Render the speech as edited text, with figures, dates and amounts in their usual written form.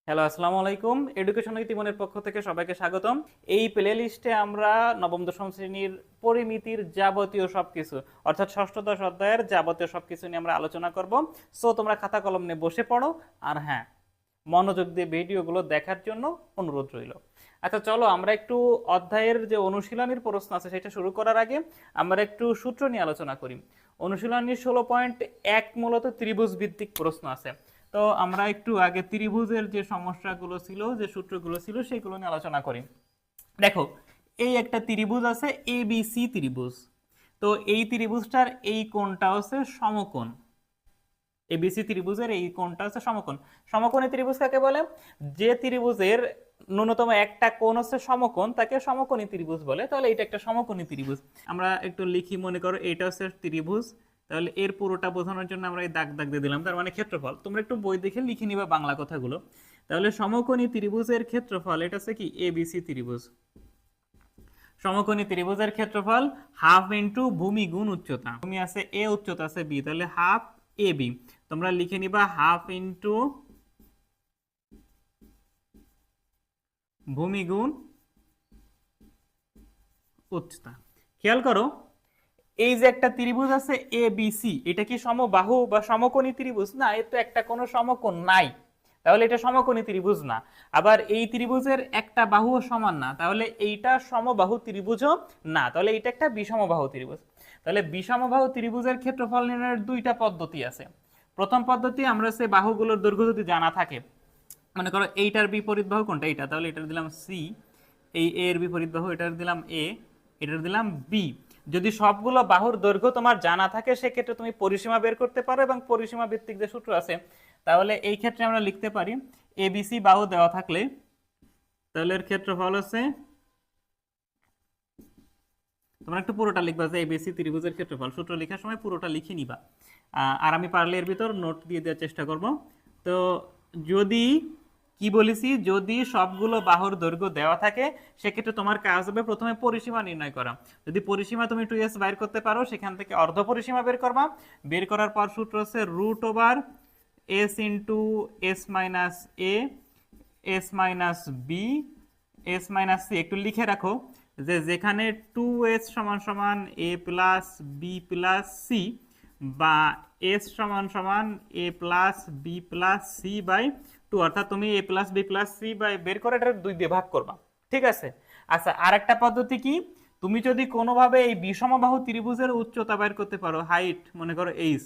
Hello, আসসালামু আলাইকুম। Education with ইমনের পক্ষ থেকে সবাইকে স্বাগতম। এই প্লে লিস্টে আমরা নবম দশম শ্রেণীর পরিমিতির যাবতীয় সবকিছু অর্থাৎ ষষ্ঠ দশ অধ্যায়ের যাবতীয় সবকিছু নিয়ে আমরা আলোচনা করব। সো তোমরা খাতা কলম নিয়ে বসে পড়ো, আর হ্যাঁ, মনোযোগ দিয়ে ভিডিওগুলো দেখার জন্য অনুরোধ রইল। আচ্ছা, চলো আমরা একটু অধ্যায়ের যে অনুশীলনীর প্রশ্ন আছে সেটা শুরু করার আগে আমরা একটু সূত্র নিয়ে আলোচনা করি। অনুশীলনী 16.1 মূলত ত্রিভুজ ভিত্তিক প্রশ্ন আছে। তো আমরা একটু আগে ত্রিভুজের যে সমস্যাগুলো ছিল, যে সূত্রগুলো ছিল, সেগুলো নিয়ে আলোচনা করি। দেখো, এই একটা ত্রিভুজ আছে এবিসি ত্রিভুজ। তো এই ত্রিভুজটার এই কোণটা হচ্ছে সমকোণ। এবিসি ত্রিভুজের এই কোণটা হচ্ছে সমকোণ। সমকোণী ত্রিভুজ কাকে বলে? যে ত্রিভুজের ন্যূনতম একটা কোণ হচ্ছে সমকোণ তাকে সমকোণী ত্রিভুজ বলে। তাহলে এটা একটা সমকোণী ত্রিভুজ। আমরা একটু লিখি, মনে করো এটা হচ্ছে ত্রিভুজ। তাহলে এর পুরোটা বোঝানোর জন্য আমরা এই দাগ দাগ দিয়ে দিলাম, তার মানে ক্ষেত্রফল। তোমরা একটু বই দেখে লিখে নিবা বাংলা কথাগুলো। তাহলে সমকোণী ত্রিভুজের ক্ষেত্রফল এটা হচ্ছে কি এবিসি ত্রিভুজ। সমকোণী ত্রিভুজের ক্ষেত্রফল হাফ ইন্টু ভূমি গুণ উচ্চতা। ভূমি আছে এ, উচ্চতা আছে বি, তাহলে হাফ এ বি। তোমরা লিখে নিবা হাফ ইন্টু ভূমি গুণ উচ্চতা। খেয়াল করো, এই যে একটা ত্রিভুজ আছে এ বি সি, এটা কি সমবাহু বা সমকোণী ত্রিভুজ? না, এর তো একটা কোনো সমকোণ নাই, তাহলে এটা সমকোণী ত্রিভুজ না। আবার এই ত্রিভুজের একটা বাহুও সমান না, তাহলে এইটা সমবাহু ত্রিভুজও না, তাহলে এটা একটা বিষমবাহু ত্রিভুজ। তাহলে বিষমবাহু ত্রিভুজের ক্ষেত্রফল নির্ণয়ের দুইটা পদ্ধতি আছে। প্রথম পদ্ধতি, আমরা সে বাহুগুলোর দৈর্ঘ্য যদি জানা থাকে, মনে করো এইটার বিপরীত বাহু কোনটা? এইটা, তাহলে এটার দিলাম সি। এই এ এর বিপরীত বাহু এটার দিলাম এ, এটার দিলাম বি। যদি সবগুলো বাহুর দৈর্ঘ্য তোমার জানা থাকে, সেক্ষেত্রে তুমি পরিসীমা বের করতে পারো, এবং পরিসীমা ভিত্তিক যে সূত্র আছে, তাহলে এই ক্ষেত্রে আমরা লিখতে পারি এবিসি বাহু দেওয়া থাকলে তাহলে এর ক্ষেত্রফল হচ্ছে, তোমরা একটু পুরোটা লিখবা যে এবিসি ত্রিভুজের ক্ষেত্রফল। সূত্র লেখার সময় পুরোটা লিখে নিবা, আর আমি পারলে এর ভিতর নোট দিয়ে দেওয়ার চেষ্টা করব। তো যদি কি বলেছি, যদি সবগুলো বাহুর দৈর্ঘ্য দেওয়া থাকে, সেক্ষেত্রে তোমার কাজ হবে প্রথমে পরিসীমা নির্ণয় করা। যদি পরিসীমা তুমি 2s বাইর করতে পারো, সেখান থেকে অর্ধ পরিসীমা বের করবা। বের করার পর সূত্র হচ্ছে root over S into S minus A, S minus B, S minus C. একটু লিখে রাখো যে যেখানে 2s সমান সমান A plus B plus C, বা এস সমান সমান A plus B plus C by 2, অর্থাৎ তুমি A plus B plus C by বের করে এটা 2 দিয়ে ভাগ করবা। ঠিক আছে? আচ্ছা, আর একটা পদ্ধতি কি, তুমি যদি কোনোভাবে এই বিষমবাহু ত্রিভুজের উচ্চতা বের করতে পারো, হাইট মনে করো এইচ,